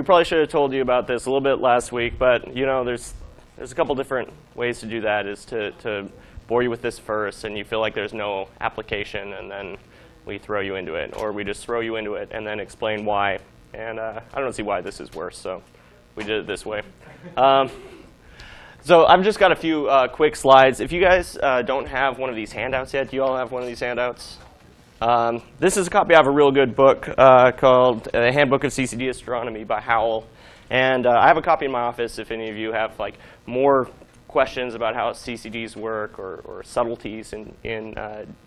We probably should have told you about this a little bit last week, but you know, there's a couple different ways to do that. Is to bore you with this first, and you feel like there's no application, and then we throw you into it, or we just throw you into it and then explain why. And I don't see why this is worse, so we did it this way. So I've just got a few quick slides. If you guys don't have one of these handouts yet, do you all have one of these handouts? This is a copy of a real good book called A Handbook of CCD Astronomy by Howell. And I have a copy in my office if any of you have like more questions about how CCDs work or subtleties in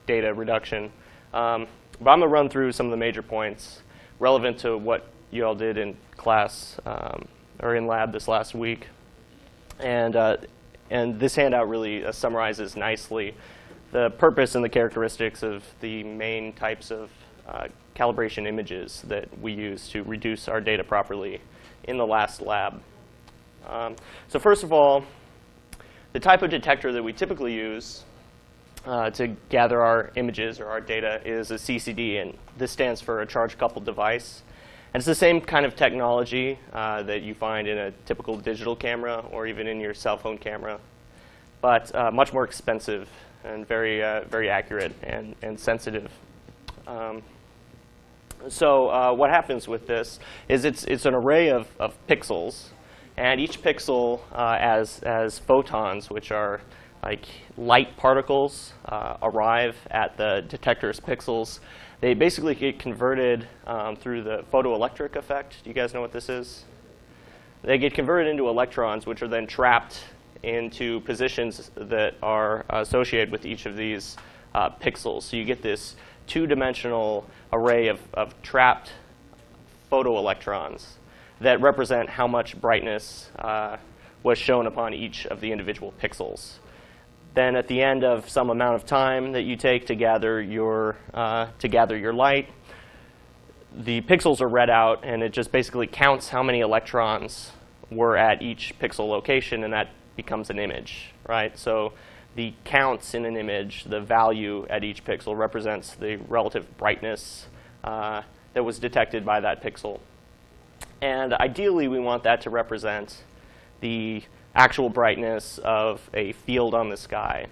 data reduction. But I'm going to run through some of the major points relevant to what you all did in class or in lab this last week. And this handout really summarizes nicely the purpose and the characteristics of the main types of calibration images that we use to reduce our data properly in the last lab. So first of all, the type of detector that we typically use to gather our images or our data is a CCD, and this stands for a charge-coupled device. And it's the same kind of technology that you find in a typical digital camera or even in your cell phone camera, but much more expensive and very, very accurate and sensitive. So what happens with this is it's an array of pixels, and each pixel as photons, which are like light particles, arrive at the detector's pixels. They basically get converted through the photoelectric effect. Do you guys know what this is? They get converted into electrons, which are then trapped into positions that are associated with each of these pixels. So you get this two-dimensional array of trapped photoelectrons that represent how much brightness was shown upon each of the individual pixels. Then at the end of some amount of time that you take to gather your light, the pixels are read out, and it just basically counts how many electrons were at each pixel location, and that becomes an image, right? So the counts in an image, the value at each pixel, represents the relative brightness that was detected by that pixel. And ideally, we want that to represent the actual brightness of a field on the sky,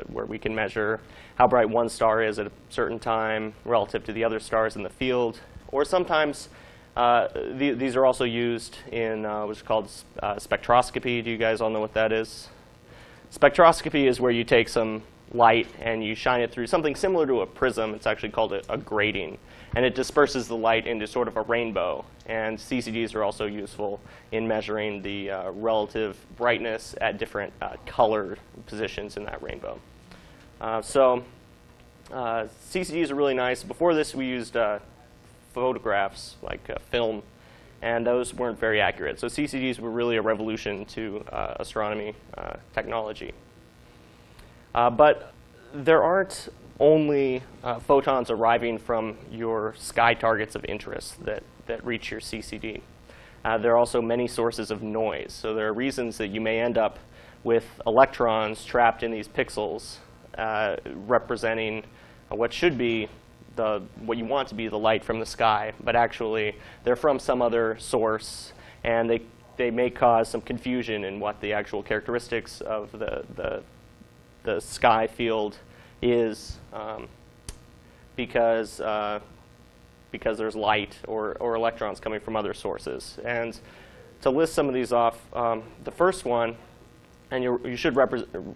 where we can measure how bright one star is at a certain time relative to the other stars in the field. Or sometimes these are also used in what's called spectroscopy. Do you guys all know what that is? Spectroscopy is where you take some light and you shine it through something similar to a prism. It's actually called a grating. And it disperses the light into sort of a rainbow. And CCDs are also useful in measuring the relative brightness at different color positions in that rainbow. So CCDs are really nice. Before this, we used photographs, like film, and those weren't very accurate. So CCDs were really a revolution to astronomy technology. But there aren't only photons arriving from your sky targets of interest that reach your CCD. There are also many sources of noise. So there are reasons that you may end up with electrons trapped in these pixels representing what should be what you want to be the light from the sky, but actually they're from some other source, and they may cause some confusion in what the actual characteristics of the sky field is, because there's light or electrons coming from other sources. And to list some of these off, the first one, and you should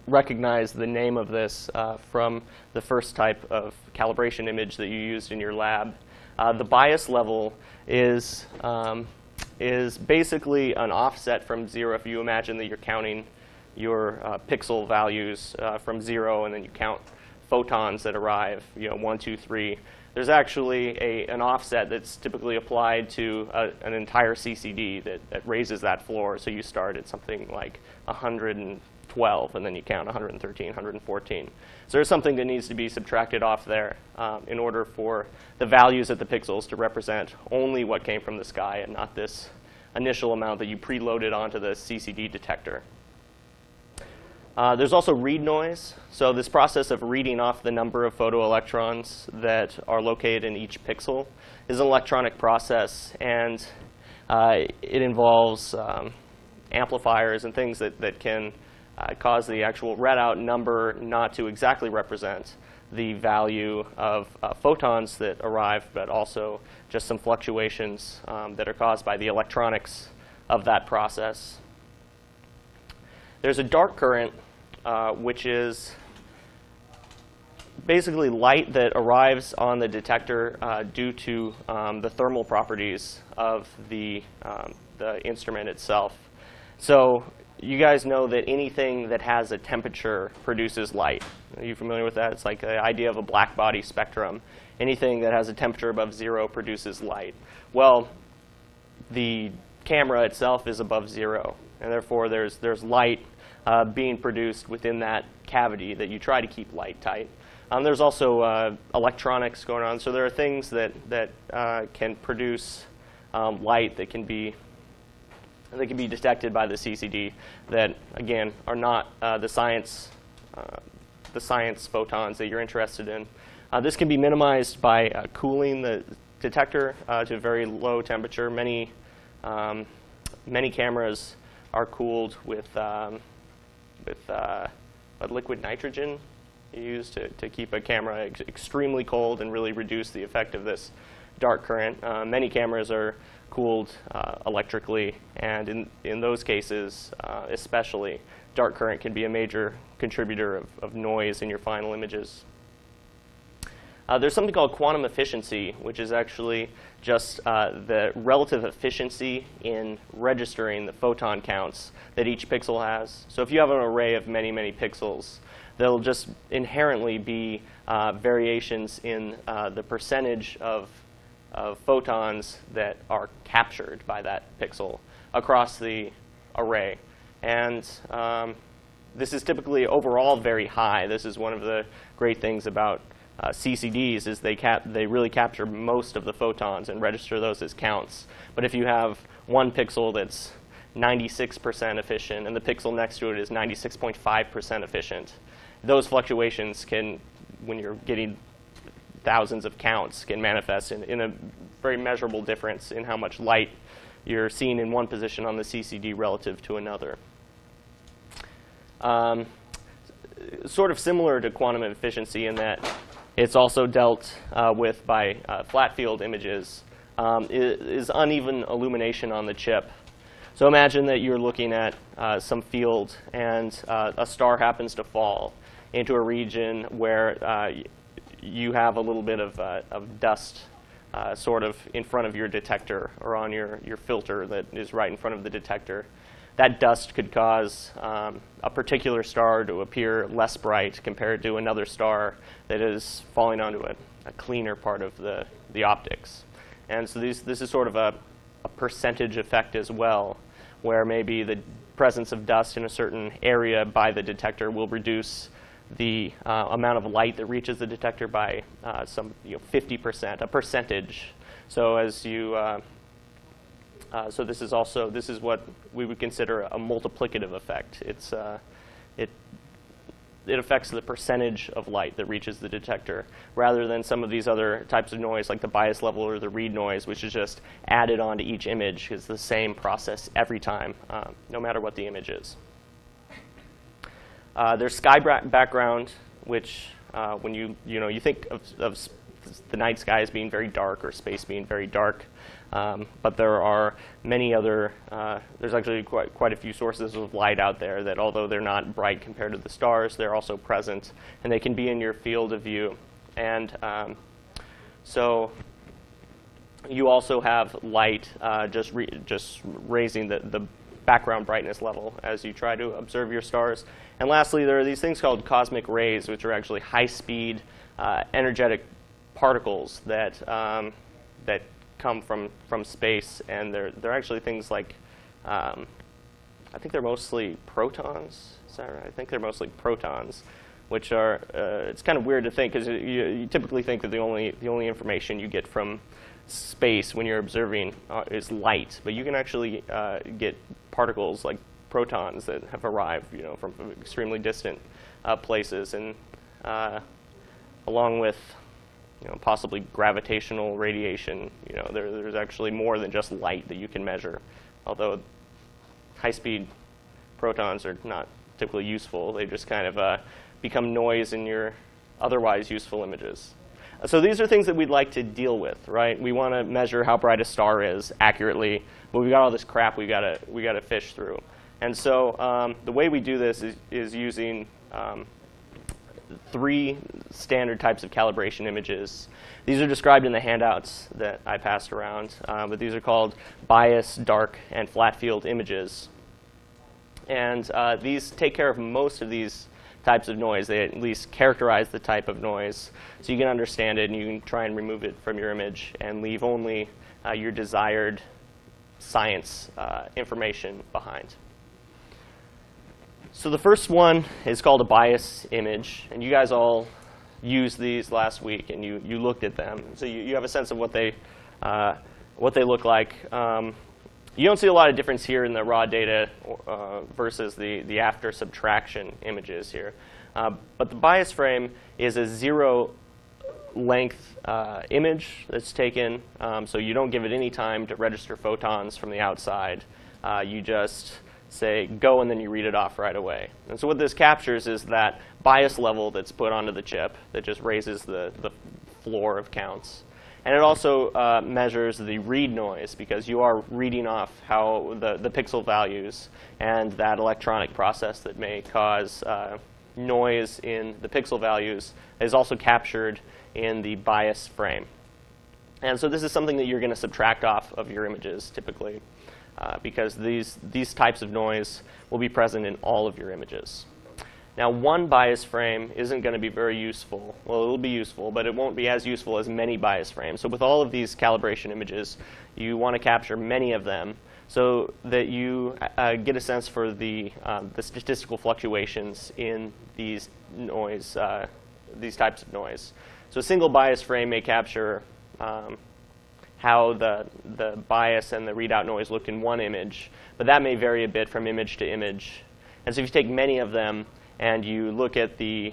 recognize the name of this from the first type of calibration image that you used in your lab. The bias level is basically an offset from 0. If you imagine that you're counting your pixel values from 0, and then you count photons that arrive, 1, 2, 3. There's actually an offset that's typically applied to an entire CCD that raises that floor. So you start at something like 112, and then you count 113, 114. So there's something that needs to be subtracted off there in order for the values at the pixels to represent only what came from the sky and not this initial amount that you preloaded onto the CCD detector. There's also read noise. So this process of reading off the number of photoelectrons that are located in each pixel is an electronic process. And It involves amplifiers and things that can cause the actual readout number not to exactly represent the value of photons that arrive, but also just some fluctuations that are caused by the electronics of that process. There's a dark current, which is basically light that arrives on the detector due to the thermal properties of the instrument itself. So you guys know that anything that has a temperature produces light. Are you familiar with that? It's like the idea of a black body spectrum. Anything that has a temperature above 0 produces light. Well, the camera itself is above 0, and therefore there's light being produced within that cavity that you try to keep light tight. There's also electronics going on, so there are things that can produce light that can be detected by the CCD that, again, are not the science photons that you're interested in. This can be minimized by cooling the detector to a very low temperature. Many cameras are cooled with liquid nitrogen used to keep a camera extremely cold and really reduce the effect of this dark current. Many cameras are cooled electrically, and in those cases especially, dark current can be a major contributor of noise in your final images. There's something called quantum efficiency, which is actually just the relative efficiency in registering the photon counts that each pixel has. So if you have an array of many, many pixels, there'll just inherently be variations in the percentage of photons that are captured by that pixel across the array. And this is typically overall very high. This is one of the great things about CCDs is they really capture most of the photons and register those as counts. But if you have one pixel that's 96% efficient and the pixel next to it is 96.5% efficient, those fluctuations can, when you're getting thousands of counts, can manifest in a very measurable difference in how much light you're seeing in one position on the CCD relative to another. Sort of similar to quantum efficiency in that it's also dealt with by flat field images, is uneven illumination on the chip. So imagine that you're looking at some field and a star happens to fall into a region where you have a little bit of dust sort of in front of your detector or on your filter that is right in front of the detector. That dust could cause a particular star to appear less bright compared to another star that is falling onto a cleaner part of the optics. And so this is sort of a percentage effect as well, where maybe the presence of dust in a certain area by the detector will reduce the amount of light that reaches the detector by some 50%, a percentage. So as you so this is what we would consider a multiplicative effect. It affects the percentage of light that reaches the detector, rather than some of these other types of noise, like the bias level or the read noise, which is just added onto each image. It's the same process every time, no matter what the image is. There's sky background, which when you think of the night sky as being very dark or space being very dark. But there are many other, there's actually quite a few sources of light out there that, although they're not bright compared to the stars, they're also present, and they can be in your field of view. And so you also have light just raising the background brightness level as you try to observe your stars. And lastly, there are these things called cosmic rays, which are actually high-speed, energetic particles that come from space, and they're actually things like, I think they're mostly protons. Is that right? I think they're mostly protons, which are, it's kind of weird to think, because you typically think that the only information you get from space when you're observing is light, but you can actually get particles like protons that have arrived, from extremely distant places, and along with possibly gravitational radiation. There's actually more than just light that you can measure, although high-speed protons are not typically useful. They just kind of become noise in your otherwise useful images. So these are things that we'd like to deal with, right? We want to measure how bright a star is accurately, but we've got all this crap we got to fish through. And so the way we do this is using 3 standard types of calibration images. These are described in the handouts that I passed around, but these are called bias, dark, and flat field images. And these take care of most of these types of noise. They at least characterize the type of noise so you can understand it and you can try and remove it from your image and leave only your desired science information behind. So the first one is called a bias image, and you guys all used these last week and you looked at them, so you have a sense of what they look like. You don't see a lot of difference here in the raw data versus the after subtraction images here. But the bias frame is a 0 length image that's taken, so you don't give it any time to register photons from the outside. You just say go and then you read it off right away. And so what this captures is that bias level that's put onto the chip that just raises the floor of counts. And it also measures the read noise, because you are reading off how the pixel values and that electronic process that may cause noise in the pixel values is also captured in the bias frame. And so this is something that you're going to subtract off of your images typically, because these types of noise will be present in all of your images. Now, one bias frame isn't going to be very useful. Well, it will be useful, but it won't be as useful as many bias frames. So with all of these calibration images, you want to capture many of them so that you get a sense for the statistical fluctuations in these noise, these types of noise. So a single bias frame may capture how the bias and the readout noise look in one image, but that may vary a bit from image to image. And so if you take many of them, and you look at the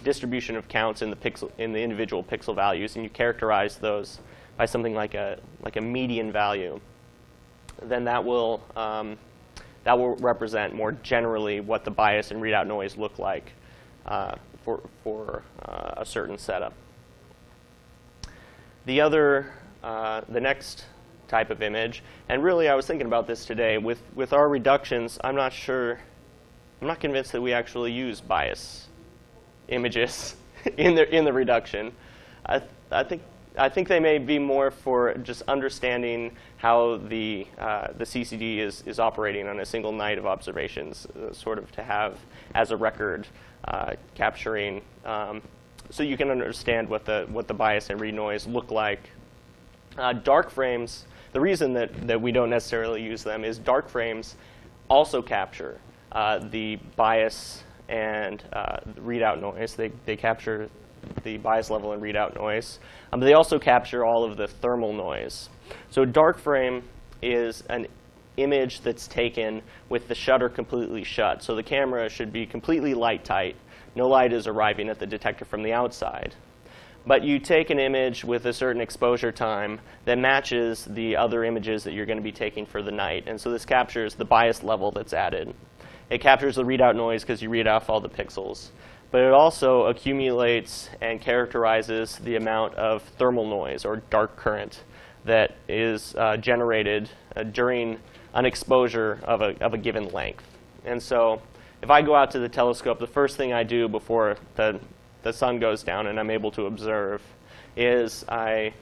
distribution of counts in the individual pixel values, and you characterize those by something like a median value, then that will represent more generally what the bias and readout noise look like for a certain setup. The next type of image, and really I was thinking about this today, with our reductions, I'm not convinced that we actually use bias images in the reduction. I think they may be more for just understanding how the CCD is operating on a single night of observations, sort of to have as a record, capturing, so you can understand what the bias and read noise look like. Dark frames, the reason that we don't necessarily use them is dark frames also capture the bias and the readout noise. They capture the bias level and readout noise. But they also capture all of the thermal noise. So a dark frame is an image that's taken with the shutter completely shut. So the camera should be completely light tight. No light is arriving at the detector from the outside. But you take an image with a certain exposure time that matches the other images that you're going to be taking for the night. And so this captures the bias level that's added. It captures the readout noise because you read off all the pixels. But it also accumulates and characterizes the amount of thermal noise, or dark current, that is generated during an exposure of a given length. And so if I go out to the telescope, the first thing I do before the sun goes down and I'm able to observe is I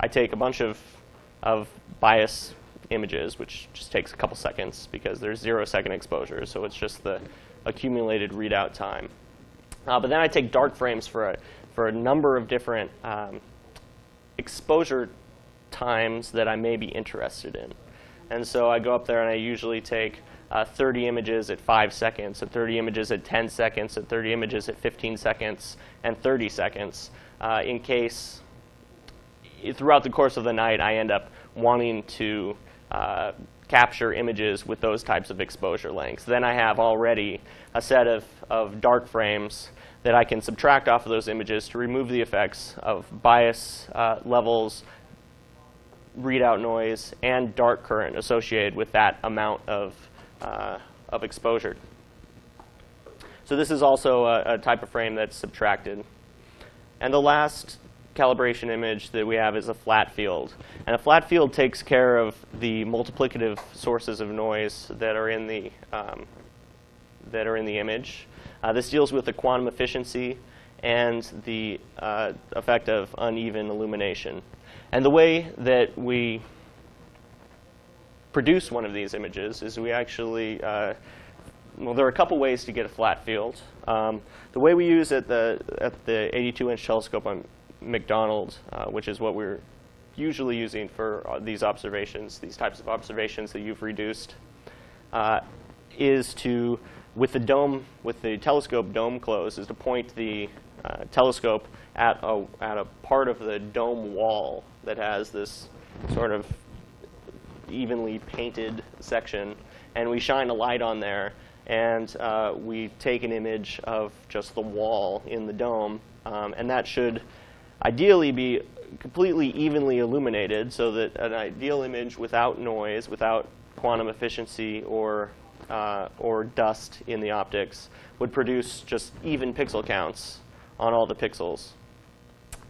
take a bunch of bias images, which just takes a couple seconds because there's 0-second exposure, so it's just the accumulated readout time. But then I take dark frames for a number of different exposure times that I may be interested in. And so I go up there and I usually take 30 images at 5 seconds, and 30 images at 10 seconds, and 30 images at 15 seconds, and 30 seconds, in case throughout the course of the night I end up wanting to capture images with those types of exposure lengths. Then I have already a set of dark frames that I can subtract off of those images to remove the effects of bias levels, readout noise, and dark current associated with that amount of exposure. So this is also a type of frame that's subtracted. And the last calibration image that we have is a flat field. And a flat field takes care of the multiplicative sources of noise that are in the image. This deals with the quantum efficiency and the effect of uneven illumination. And the way that we produce one of these images is we actually, well, there are a couple ways to get a flat field. The way we use at the 82-inch telescope on McDonald, which is what we're usually using for these observations, these types of observations that you've reduced, is to, with the telescope dome closed, is to point the telescope at a part of the dome wall that has this sort of evenly painted section, and we shine a light on there, and we take an image of just the wall in the dome, and that should ideally be completely evenly illuminated, so that an ideal image without noise, without quantum efficiency or dust in the optics, would produce just even pixel counts on all the pixels.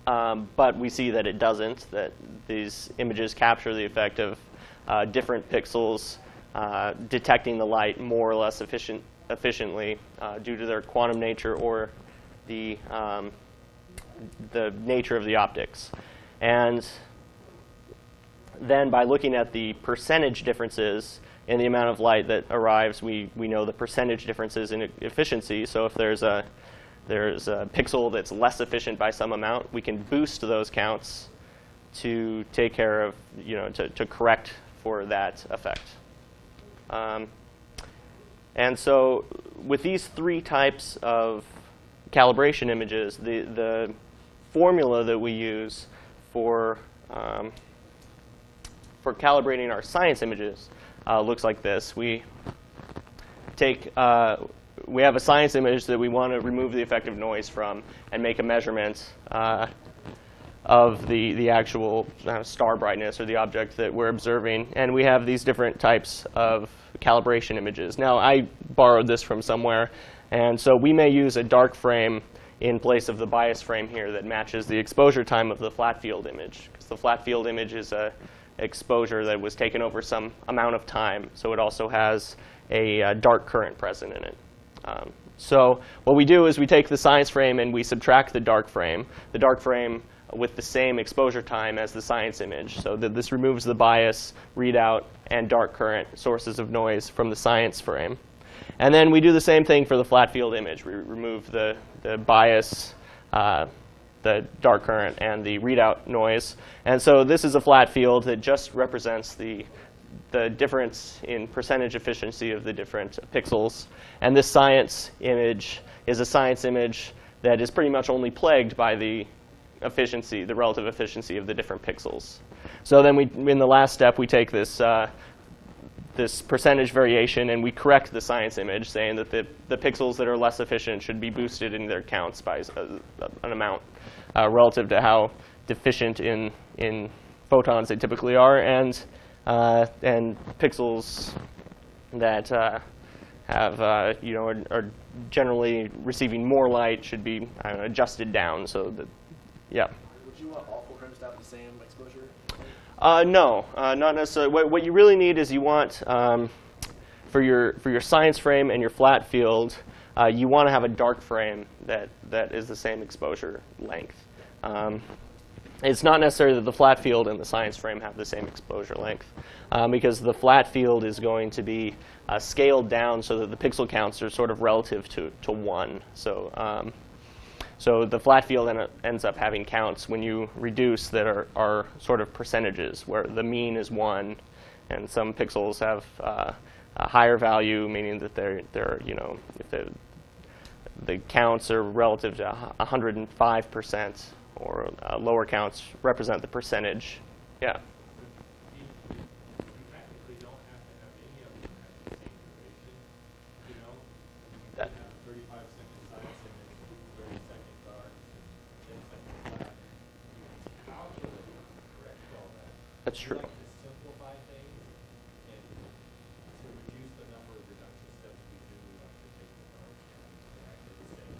But we see that it doesn't, that these images capture the effect of different pixels detecting the light more or less efficiently due to their quantum nature or the nature of the optics. And then by looking at the percentage differences in the amount of light that arrives, we know the percentage differences in efficiency. So if there's a pixel that's less efficient by some amount, we can boost those counts to take care of, to correct for that effect. And so with these three types of calibration images, the formula that we use for calibrating our science images looks like this. We have a science image that we want to remove the effect of noise from and make a measurement of the actual star brightness or the object that we're observing. And we have these different types of calibration images. Now, I borrowed this from somewhere. And so we may use a dark frame in place of the bias frame here that matches the exposure time of the flat field image. Because the flat field image is an exposure that was taken over some amount of time. So it also has a dark current present in it. So what we do is we take the science frame and we subtract the dark frame with the same exposure time as the science image. So that this removes the bias, readout, and dark current sources of noise from the science frame. And then we do the same thing for the flat field image. We remove the bias, the dark current, and the readout noise. And so this is a flat field that just represents the difference in percentage efficiency of the different pixels. And this science image is a science image that is pretty much only plagued by the efficiency, the relative efficiency of the different pixels. So then in the last step, we take this percentage variation and we correct the science image, saying that the pixels that are less efficient should be boosted in their counts by an amount relative to how deficient in photons they typically are, and pixels that are generally receiving more light should be adjusted down so that, yeah. Would you want all frames to have the same exposure? No, not necessarily. What you really need is you want, for your science frame and your flat field, you want to have a dark frame that is the same exposure length. It's not necessary that the flat field and the science frame have the same exposure length, because the flat field is going to be scaled down so that the pixel counts are sort of relative to 1. So the flat field ends up having counts when you reduce that are sort of percentages, where the mean is 1, and some pixels have a higher value, meaning that if the counts are relative to 105%, or lower counts represent the percentage. Yeah. That's true. Like to simplify things and to reduce the number of reduction steps we do, we like to take the dark and actually the same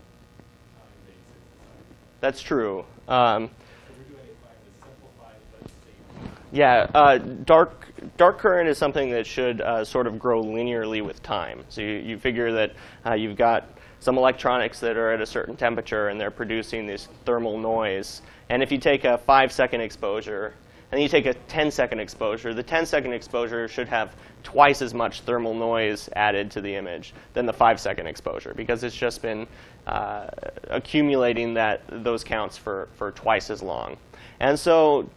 time basis aside. That's true. So we're doing a plan to simplify but save. Yeah, dark current is something that should sort of grow linearly with time. So you figure that you've got some electronics that are at a certain temperature and they're producing this thermal noise. And if you take a 5-second exposure and then you take a 10-second exposure, the 10-second exposure should have twice as much thermal noise added to the image than the 5-second exposure, because it's just been accumulating those counts for twice as long. And so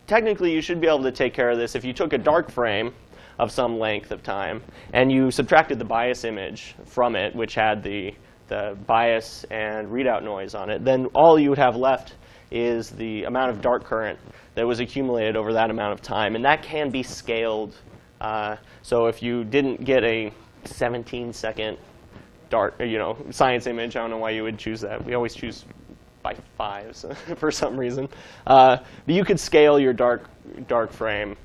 technically, you should be able to take care of this if you took a dark frame of some length of time and you subtracted the bias image from it, which had the bias and readout noise on it. Then all you would have left is the amount of dark current that was accumulated over that amount of time, and that can be scaled. So if you didn't get a 17-second dark, science image, I don't know why you would choose that. We always choose by 5s for some reason. But you could scale your dark frame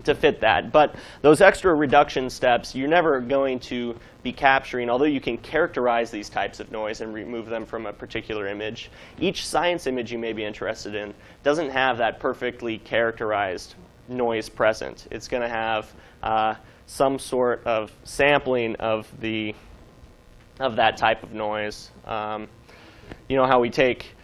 to fit that. But those extra reduction steps, you're never going to be capturing, although you can characterize these types of noise and remove them from a particular image. Each science image you may be interested in doesn't have that perfectly characterized noise present. It's going to have some sort of sampling of that type of noise. You know how we take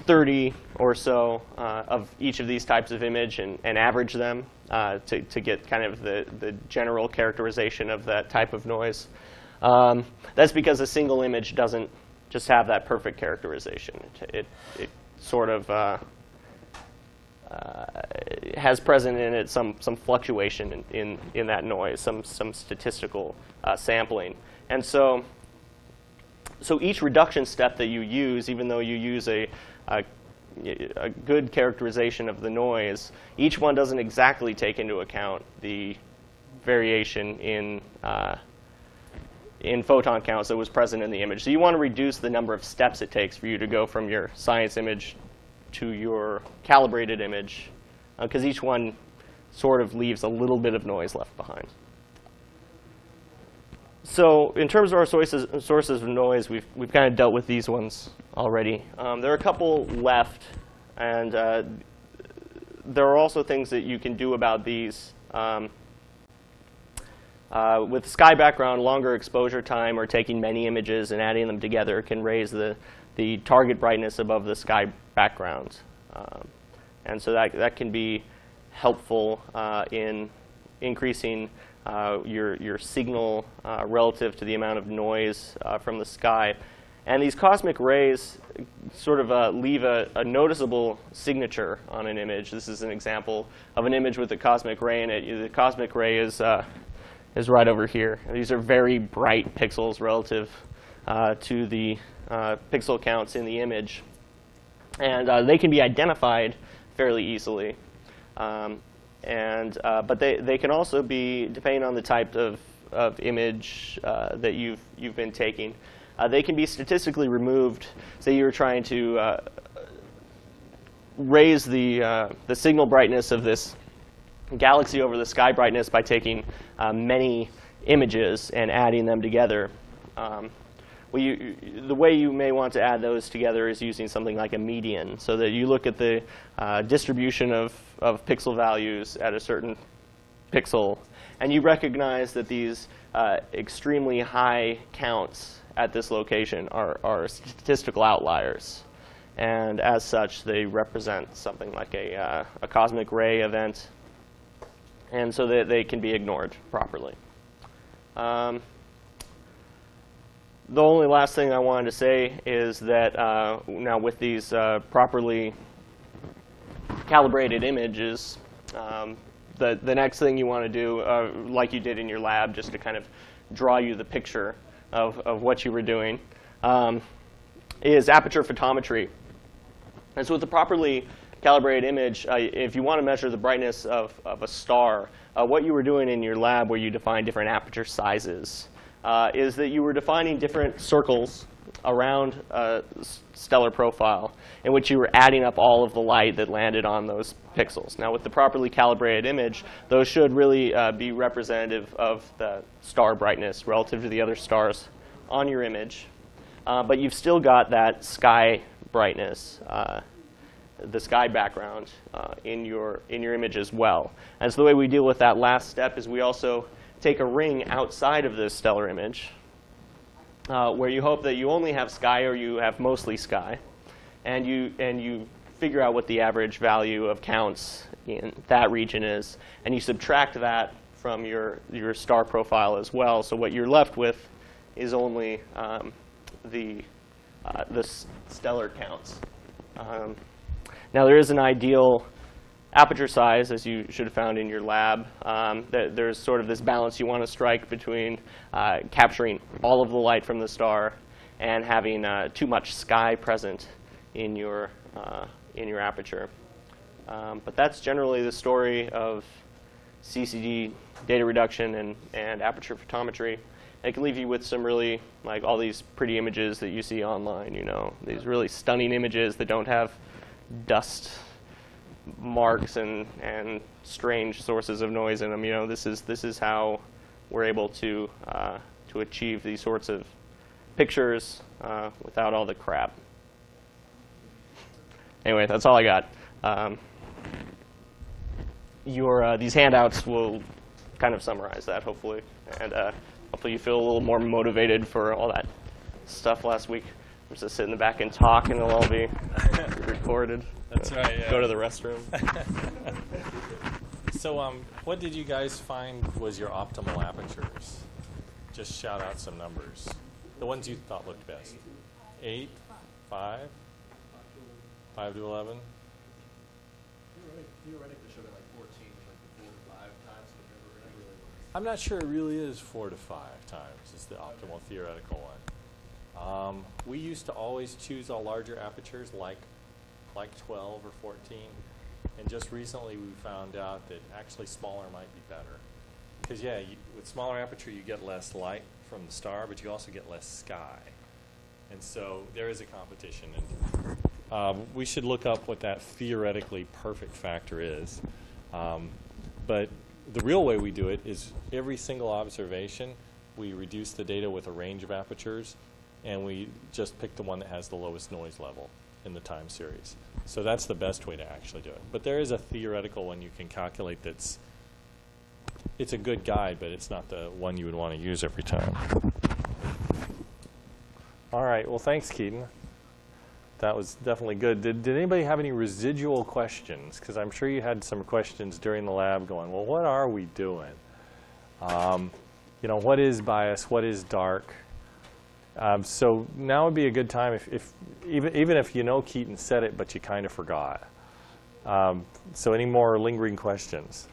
30 or so of each of these types of image and average them to get kind of the general characterization of that type of noise. That's because a single image doesn't just have that perfect characterization. It sort of has present in it some fluctuation in that noise, some statistical sampling. And so each reduction step that you use, even though you use a good characterization of the noise, each one doesn't exactly take into account the variation in photon counts that was present in the image. So you want to reduce the number of steps it takes for you to go from your science image to your calibrated image, because each one sort of leaves a little bit of noise left behind. So in terms of our sources of noise, we've kind of dealt with these ones already. There are a couple left, and there are also things that you can do about these. With sky background, longer exposure time or taking many images and adding them together can raise the target brightness above the sky background. And so that can be helpful in increasing your signal relative to the amount of noise from the sky. And these cosmic rays sort of leave a noticeable signature on an image. This is an example of an image with a cosmic ray in it. The cosmic ray is right over here. These are very bright pixels relative to the pixel counts in the image. And they can be identified fairly easily. But they can also be, depending on the type of image that you've been taking, they can be statistically removed. Say you were trying to raise the signal brightness of this galaxy over the sky brightness by taking many images and adding them together. The way you may want to add those together is using something like a median, so that you look at the distribution of pixel values at a certain pixel, and you recognize that these extremely high counts at this location are statistical outliers. And as such, they represent something like a cosmic ray event, and so that they can be ignored properly. The only last thing I wanted to say is that now with these properly calibrated images, the next thing you want to do, like you did in your lab, just to kind of draw you the picture of what you were doing, is aperture photometry. And so with the properly calibrated image, if you want to measure the brightness of a star, what you were doing in your lab where you define different aperture sizes is that you were defining different circles around a stellar profile in which you were adding up all of the light that landed on those pixels. Now, with the properly calibrated image, those should really be representative of the star brightness relative to the other stars on your image. But you've still got that sky brightness, the sky background in your image as well. And so the way we deal with that last step is we also take a ring outside of this stellar image where you hope that you only have sky or you have mostly sky, and you figure out what the average value of counts in that region is, and you subtract that from your star profile as well. So what you're left with is only the stellar counts. Now there is an ideal aperture size, as you should have found in your lab. There's sort of this balance you want to strike between capturing all of the light from the star and having too much sky present in your aperture. But that's generally the story of CCD data reduction and aperture photometry. And it can leave you with some really, like, all these pretty images that you see online, you know, these really stunning images that don't have dust marks and strange sources of noise in them. You know, this is how we're able to achieve these sorts of pictures without all the crap. Anyway, that's all I got. These handouts will kind of summarize that, hopefully, and hopefully you feel a little more motivated for all that stuff last week. I'm just sit in the back and talk, and it'll all be recorded. That's right. Yeah. Go to the restroom. So, what did you guys find was your optimal apertures? Just shout out some numbers. The ones you thought looked best. 8, 5, 5 to 11. Theoretically, showed it like 14, like 4 to 5 times. I'm not sure it really is 4 to 5 times is the optimal theoretical one. We used to always choose all larger apertures like 12 or 14. And just recently we found out that actually smaller might be better. Because, yeah, with smaller aperture you get less light from the star, but you also get less sky. And so there is a competition. And we should look up what that theoretically perfect factor is. But the real way we do it is every single observation, we reduce the data with a range of apertures, and we just pick the one that has the lowest noise level in the time series. So that's the best way to actually do it. But there is a theoretical one you can calculate it's a good guide, but it's not the one you would want to use every time. All right, well, thanks, Keaton. That was definitely good. Did anybody have any residual questions? Because I'm sure you had some questions during the lab going, well, what are we doing? You know, what is bias? What is dark? So now would be a good time, even if you know Keaton said it, but you kind of forgot. So any more lingering questions?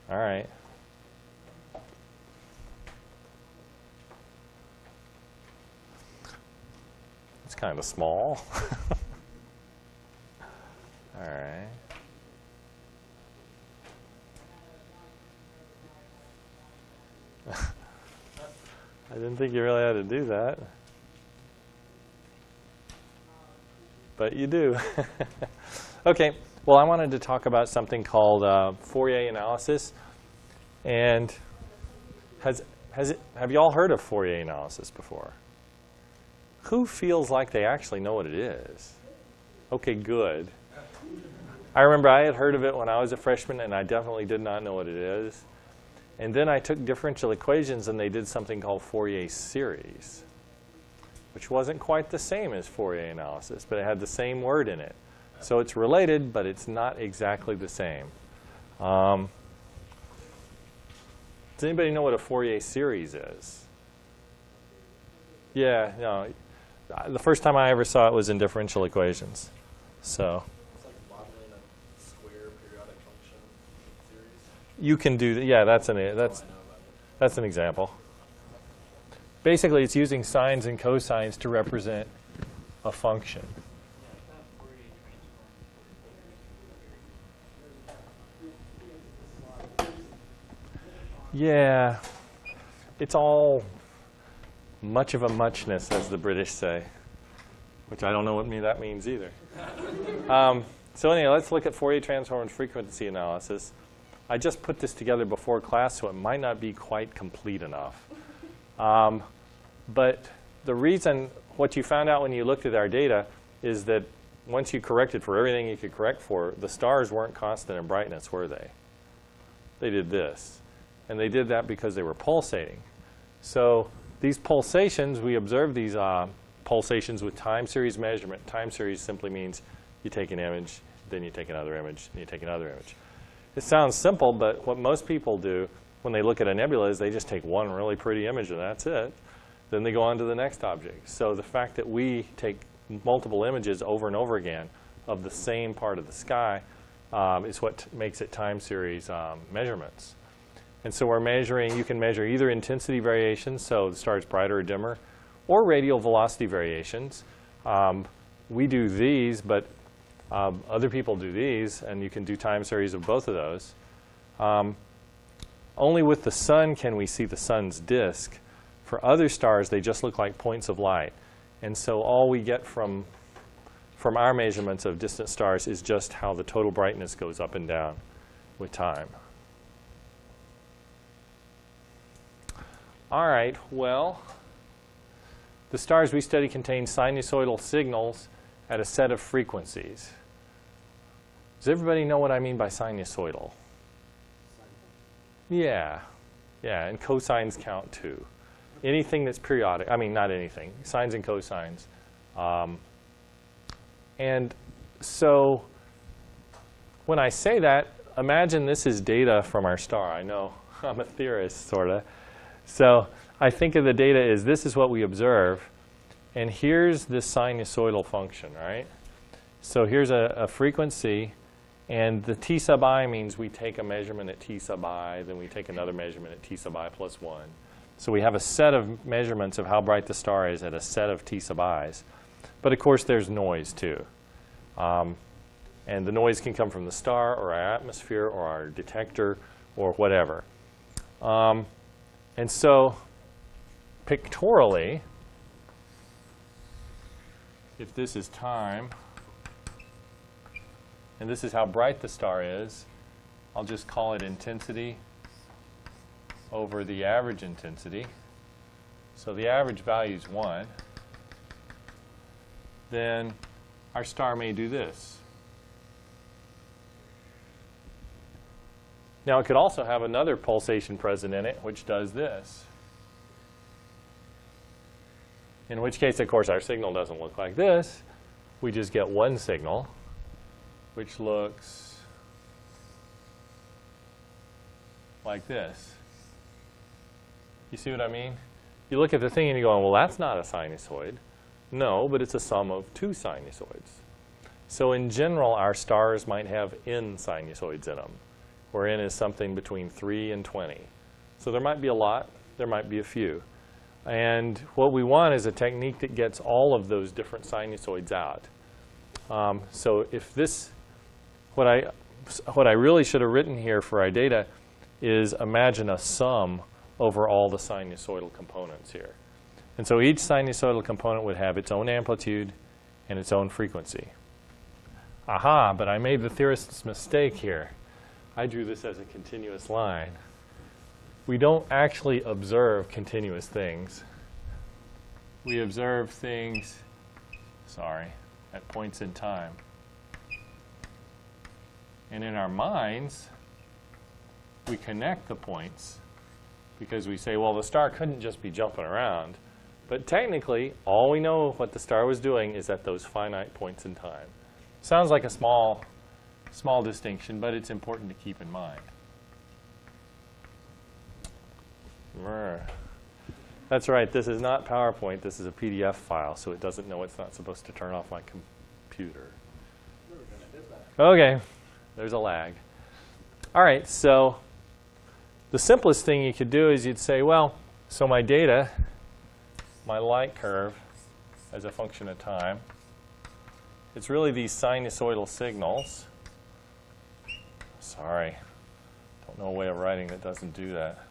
All right. It's kind of small. All right. I didn't think you really had to do that. But you do. Okay. Well, I wanted to talk about something called Fourier analysis. And have you all heard of Fourier analysis before? Who feels like they actually know what it is? Okay, good. I remember I had heard of it when I was a freshman, and I definitely did not know what it is. And then I took differential equations, and they did something called Fourier series, which wasn't quite the same as Fourier analysis, but it had the same word in it. So it's related, but it's not exactly the same. Does anybody know what a Fourier series is? Yeah, no. The first time I ever saw it was in differential equations. So It's like modeling a square periodic function series. you can do that. Yeah, that's an example. Basically, it's using sines and cosines to represent a function. Yeah, it's all much of a muchness, as the British say, which I don't know what that means either. So anyway, let's look at Fourier transform and frequency analysis. I just put this together before class, so it might not be quite complete enough. But the reason, what you found out when you looked at our data is that once you corrected for everything you could correct for, the stars weren't constant in brightness, were they? They did this. And they did that because they were pulsating. So these pulsations, we observed these pulsations with time series measurement. Time series simply means you take an image, then you take another image, and you take another image. It sounds simple, but what most people do when they look at a nebula is they just take one really pretty image and that's it. Then they go on to the next object. So the fact that we take multiple images over and over again of the same part of the sky is what makes it time series measurements. And so we're measuring, you can measure either intensity variations, so the star is brighter or dimmer, or radial velocity variations. We do these, but other people do these, and you can do time series of both of those. Only with the sun can we see the sun's disk. For other stars, they just look like points of light. And so all we get from our measurements of distant stars is just how the total brightness goes up and down with time. All right, well, the stars we study contain sinusoidal signals at a set of frequencies. Does everybody know what I mean by sinusoidal? Yeah, and cosines count too. Anything that's periodic, I mean not anything, sines and cosines. And so when I say that, imagine this is data from our star. I know I'm a theorist, sort of. So I think of the data as this is what we observe, and here's the sinusoidal function, right? So here's a frequency, and the t sub I means we take a measurement at t sub I, then we take another measurement at t sub I plus 1. So we have a set of measurements of how bright the star is at a set of t sub i's. But of course there's noise too. And the noise can come from the star or our atmosphere or our detector or whatever. And so pictorially, if this is time, and this is how bright the star is, I'll just call it intensity over the average intensity. So the average value is 1. Then our star may do this. Now it could also have another pulsation present in it, which does this. In which case, of course, our signal doesn't look like this. We just get one signal, which looks like this. You see what I mean? You look at the thing and you're going, well, that's not a sinusoid. No, but it's a sum of two sinusoids. So in general, our stars might have n sinusoids in them, where n is something between 3 and 20. So there might be a lot, there might be a few. And what we want is a technique that gets all of those different sinusoids out. So if this, what I really should have written here for our data is imagine a sum over all the sinusoidal components here. And so each sinusoidal component would have its own amplitude and its own frequency. Aha, but I made the theorist's mistake here. I drew this as a continuous line. We don't actually observe continuous things. We observe things, at points in time. And in our minds, we connect the points because we say, well, the star couldn't just be jumping around. But technically, all we know what the star was doing is at those finite points in time. Sounds like a small distinction, but it's important to keep in mind. That's right, this is not PowerPoint, this is a PDF file, so it doesn't know it's not supposed to turn off my computer. Okay, there's a lag. All right, so the simplest thing you could do is you'd say, well, so my data, my light curve as a function of time, it's really these sinusoidal signals. Sorry, don't know a way of writing that doesn't do that.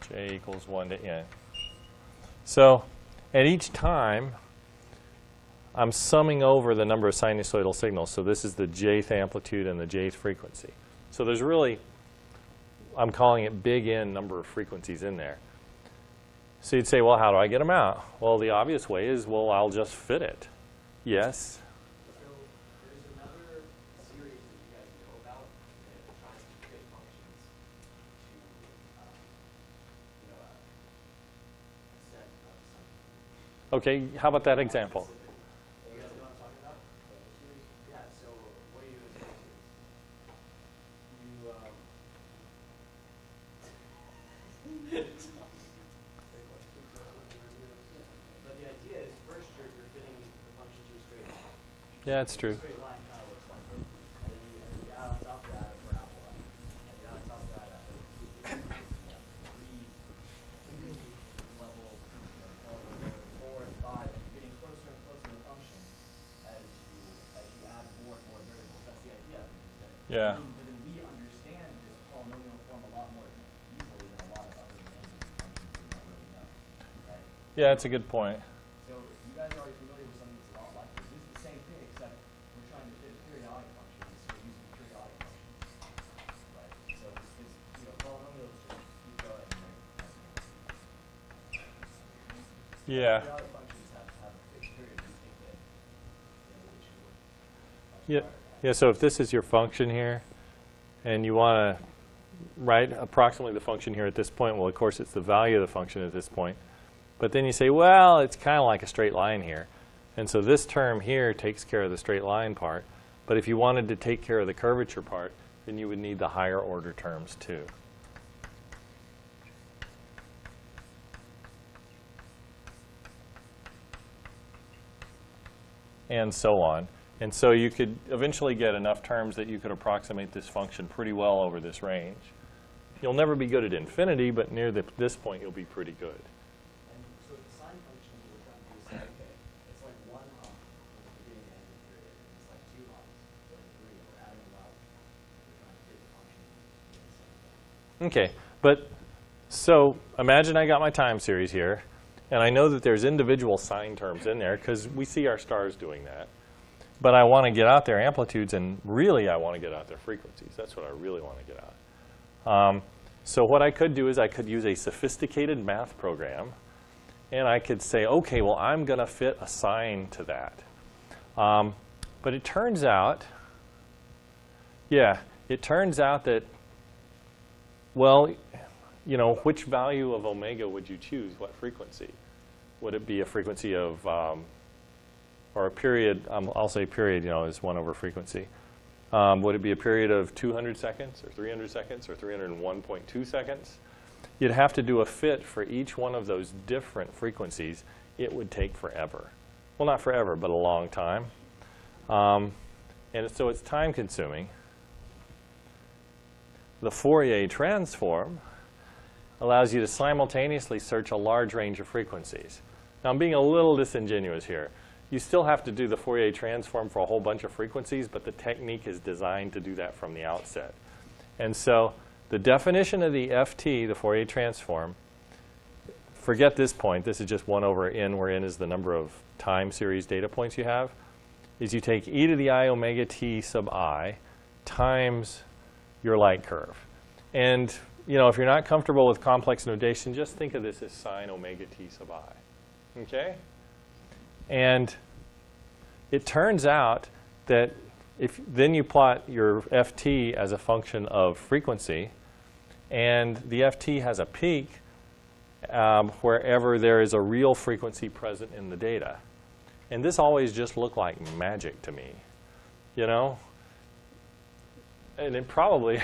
j equals 1 to n. So at each time, I'm summing over the number of sinusoidal signals. So this is the jth amplitude and the jth frequency. So there's really, I'm calling it big N number of frequencies in there. So you'd say, well, how do I get them out? Well, the obvious way is, well, I'll just fit it. Yes? So there's another series that you guys know about that tries to fit functions to, a set of some. Okay, how about that example? You guys know what I'm talking about? Yeah, so what do you do? But the idea is first you're fitting the function to a straight line. Yeah, it's true. Straight line kind of looks like it. And then you add on top of that a parabola. And you add on top of that a three level, 4 and 5, and you're getting closer and closer to the function as you add more and more variables. That's the idea. Yeah. But then we understand this polynomial form a lot more easily than a lot of other names of these functions that we don't really know. Right? Yeah, that's a good point. So you guys are already familiar with something that's a lot like this. This is the same thing, except we're trying to fit a periodic function, so we're using periodic functions. Right? So it's polynomials just keep going and Yeah. periodic functions have a fixed period. We think that it should work much Yeah. better. Yeah, so if this is your function here, and you want to write approximately the function here at this point, well, of course, it's the value of the function at this point. But then you say, well, it's kind of like a straight line here. And so this term here takes care of the straight line part. But if you wanted to take care of the curvature part, then you would need the higher order terms too. And so on. And so you could eventually get enough terms that you could approximate this function pretty well over this range. You'll never be good at infinity, but near this point you'll be pretty good. And so the sine function that we're trying to do is say, okay, it's like one hump from the beginning to end of the period, and it's like two humps, or three, and we're adding them up, and we're trying to fit the function in the same thing. Okay, but so imagine I got my time series here, and I know that there's individual sine terms in there because we see our stars doing that. But I want to get out their amplitudes, and really I want to get out their frequencies. That's what I really want to get out. So what I could do is I could use a sophisticated math program, and I could say, okay, well, I'm going to fit a sine to that. But it turns out, that, well, you know, which value of omega would you choose? What frequency? Would it be a frequency of, or a period, I'll say period, you know, is 1 over frequency. Would it be a period of 200 seconds or 300 seconds or 301.2 seconds? You'd have to do a fit for each one of those different frequencies. It would take forever. Well, not forever, but a long time. And so it's time consuming. The Fourier transform allows you to simultaneously search a large range of frequencies. Now, I'm being a little disingenuous here. You still have to do the Fourier transform for a whole bunch of frequencies, but the technique is designed to do that from the outset. And so the definition of the FT, the Fourier transform, forget this point. This is just 1 over n, where n is the number of time series data points you have, is you take e to the I omega t sub I times your light curve. And you know, if you're not comfortable with complex notation, just think of this as sine omega t sub I. Okay? And it turns out that if then you plot your FT as a function of frequency, and the FT has a peak wherever there is a real frequency present in the data. And this always just looked like magic to me, you know? And it probably,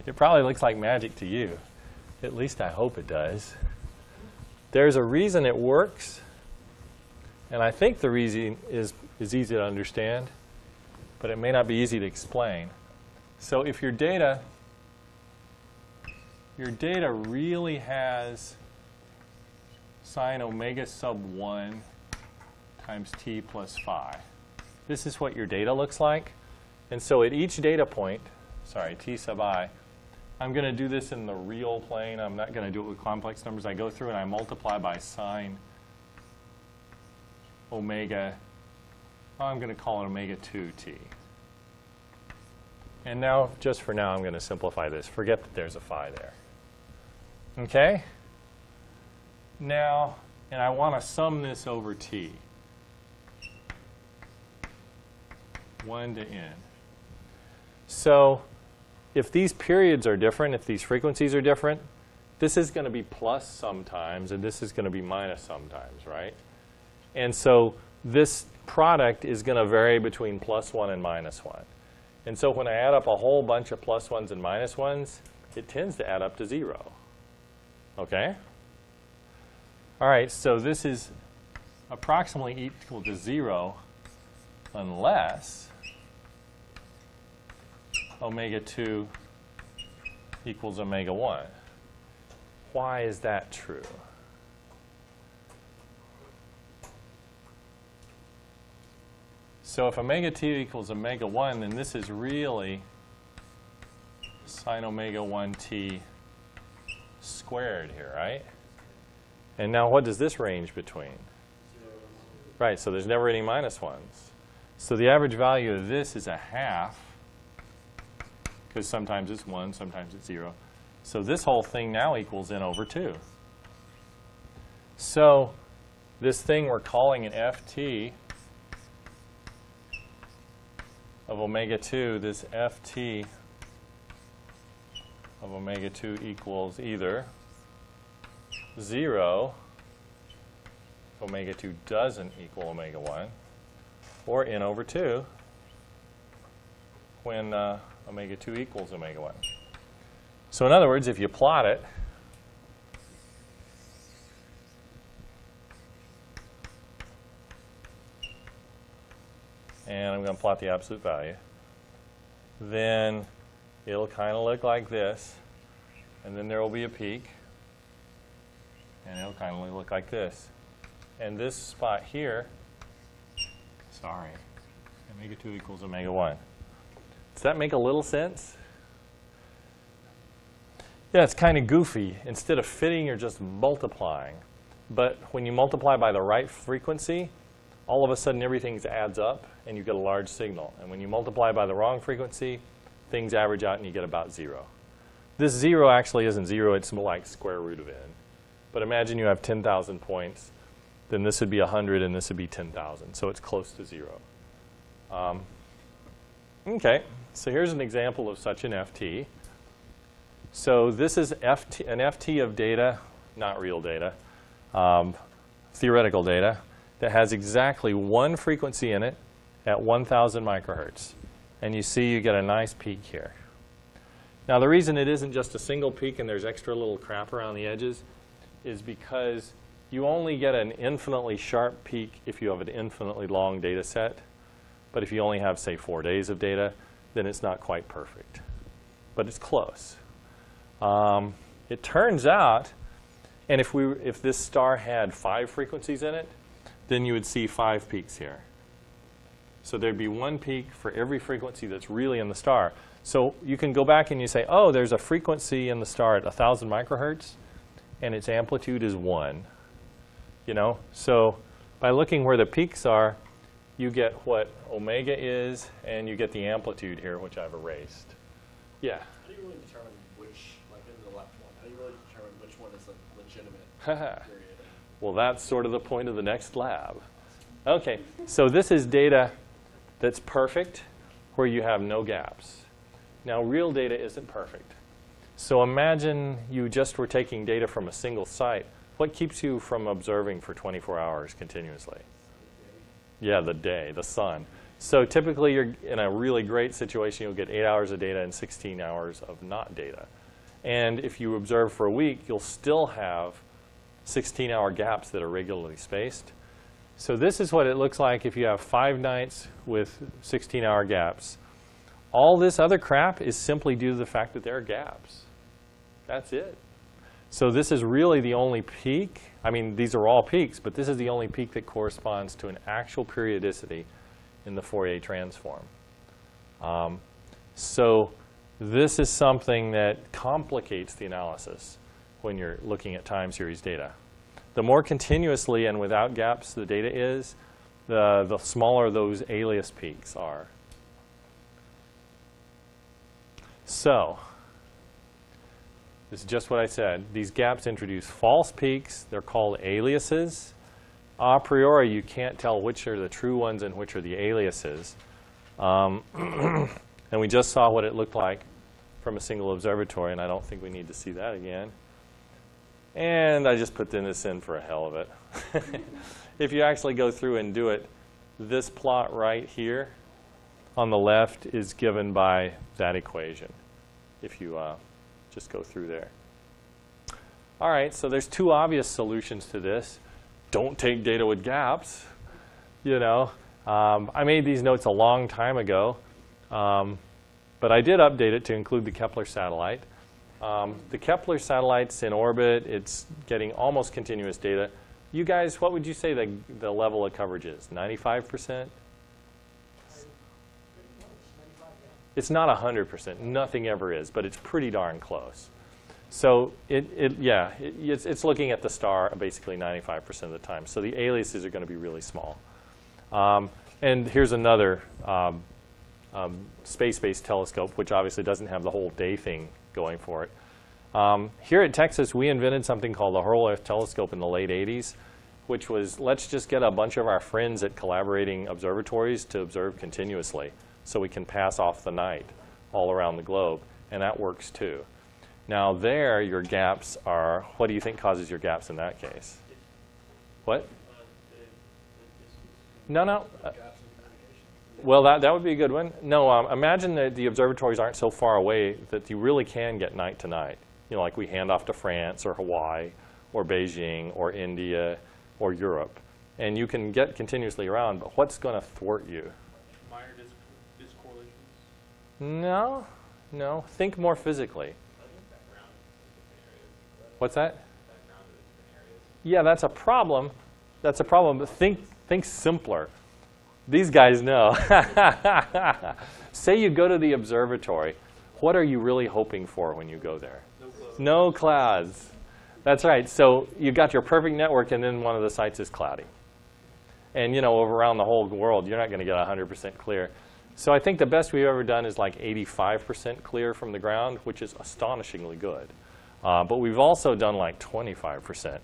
it probably looks like magic to you. At least I hope it does. There's a reason it works. And I think the reason is easy to understand, but it may not be easy to explain. So if your data really has sine omega sub 1 times t plus phi, this is what your data looks like. And so at each data point, sorry, t sub I, I'm going to do this in the real plane. I'm not going to do it with complex numbers. I go through and I multiply by sine omega. I'm going to call it omega 2t. And now, just for now, I'm going to simplify this. Forget that there's a phi there. Okay? Now, and I want to sum this over t. 1 to n. So if these periods are different, if these frequencies are different, this is going to be plus sometimes, and this is going to be minus sometimes, right? And so this product is going to vary between +1 and -1. And so when I add up a whole bunch of +1s and -1s, it tends to add up to 0. Okay? All right, so this is approximately equal to 0 unless omega 2 equals omega 1. Why is that true? So if omega 2 equals omega 1, then this is really sine omega 1t squared here, right? And now what does this range between? Right, so there's never any -1s. So the average value of this is a half, because sometimes it's 1, sometimes it's 0. So this whole thing now equals n over 2. So this thing we're calling an ft of omega 2, this ft of omega 2 equals either 0 if omega 2 doesn't equal omega 1, or n over 2 when omega 2 equals omega 1. So in other words, if you plot it, and I'm going to plot the absolute value, then it'll kind of look like this, and then there will be a peak, and it'll kind of look like this. And this spot here, sorry, omega 2 equals omega 1. Does that make a little sense? Yeah, it's kind of goofy. Instead of fitting, you're just multiplying. But when you multiply by the right frequency, all of a sudden everything adds up and you get a large signal. And when you multiply by the wrong frequency, things average out and you get about 0. This 0 actually isn't 0, it's more like square root of n. But imagine you have 10,000 points, then this would be 100 and this would be 10,000. So it's close to 0. Okay, so here's an example of such an FT. So this is an FT of data, not real data, theoretical data, that has exactly one frequency in it at 1,000 microhertz. And you see you get a nice peak here. Now the reason it isn't just a single peak and there's extra little crap around the edges is because you only get an infinitely sharp peak if you have an infinitely long data set. But if you only have, say, 4 days of data, then it's not quite perfect. But it's close. It turns out, and if this star had 5 frequencies in it, then you would see 5 peaks here. So there'd be one peak for every frequency that's really in the star. So you can go back and you say, oh, there's a frequency in the star at 1,000 microhertz, and its amplitude is 1. You know, so by looking where the peaks are, you get what omega is, and you get the amplitude here, which I've erased. Yeah? How do you really determine which, like in the left one, how do you really determine which one is a legitimate period? Well, that's sort of the point of the next lab. Okay, so this is data that's perfect, where you have no gaps. Now, real data isn't perfect. So imagine you just were taking data from a single site. What keeps you from observing for 24 hours continuously? Yeah, the day, the sun. So typically, you're in a really great situation, you'll get 8 hours of data and 16 hours of not data. And if you observe for a week, you'll still have 16-hour gaps that are regularly spaced. So this is what it looks like if you have 5 nights with 16-hour gaps. All this other crap is simply due to the fact that there are gaps. That's it. So this is really the only peak. I mean, these are all peaks, but this is the only peak that corresponds to an actual periodicity in the Fourier transform. So This is something that complicates the analysis when you're looking at time series data. The more continuously and without gaps the data is, the smaller those alias peaks are. So, this is just what I said. These gaps introduce false peaks. They're called aliases. A priori, you can't tell which are the true ones and which are the aliases. And we just saw what it looked like from a single observatory, and I don't think we need to see that again. And I just put this in for a hell of it. If you actually go through and do it, this plot right here on the left is given by that equation, if you just go through there. All right, so there's two obvious solutions to this. Don't take data with gaps. You know, I made these notes a long time ago, but I did update it to include the Kepler satellite. The Kepler satellite's in orbit. It's getting almost continuous data. You guys, what would you say the level of coverage is? 95%? It's not 100%. Nothing ever is, but it's pretty darn close. So it's looking at the star basically 95% of the time. So the aliases are going to be really small. And here's another space-based telescope, which obviously doesn't have the whole day thing going for it. Here at Texas, we invented something called the Whole Earth Telescope in the late 80s, which was, let's just get a bunch of our friends at collaborating observatories to observe continuously so we can pass off the night all around the globe. And that works too. Now there, your gaps are, what do you think causes your gaps in that case? What? No. Well, that would be a good one. No, imagine that the observatories aren't so far away that you really can get night to night. You know, like we hand off to France or Hawaii or Beijing or India or Europe. And you can get continuously around, but what's going to thwart you? Minor disk correlations? No. Think more physically. What's that? Yeah, that's a problem. That's a problem, but think simpler. These guys know. Say you go to the observatory. What are you really hoping for when you go there? No clouds. That's right. So you got your perfect network, and then one of the sites is cloudy. And you know, around the whole world, you're not going to get 100% clear. So I think the best we've ever done is like 85% clear from the ground, which is astonishingly good. But we've also done like 25%.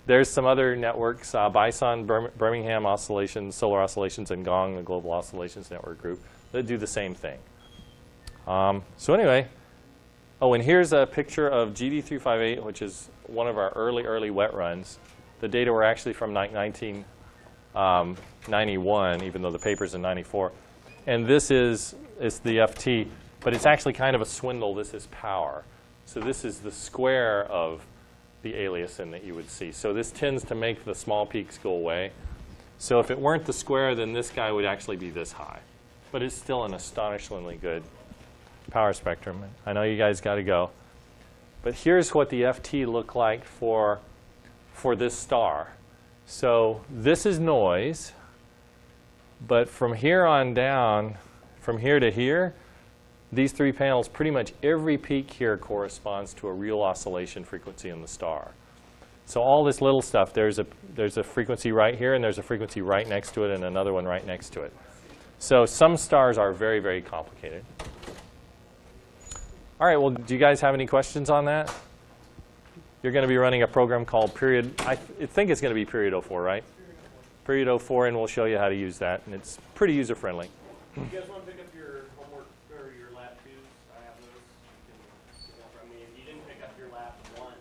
There's some other networks, Bison, Birmingham Oscillations, Solar Oscillations, and Gong, the Global Oscillations Network Group, that do the same thing. So anyway, and here's a picture of GD358, which is one of our early wet runs. The data were actually from 1991, even though the paper's in 94. And this is the FT, but it's actually kind of a swindle. This is power. So this is the square of the aliasing that you would see. So this tends to make the small peaks go away. So if it weren't the square, then this guy would actually be this high. But it's still an astonishingly good power spectrum. I know you guys got to go. But here's what the FT looked like for this star. So this is noise. But from here on down, from here to here, these three panels, pretty much every peak here corresponds to a real oscillation frequency in the star. So all this little stuff, there's a frequency right here, and there's a frequency right next to it, and another one right next to it. So some stars are very, very complicated. All right, well, do you guys have any questions on that? You're going to be running a program called Period, I think it's going to be Period 04, right? Period 04, and we'll show you how to use that, and it's pretty user-friendly. You guys want to pick up your homework or your lab twos? I have those. You can get them from me. If you didn't pick up your lab one,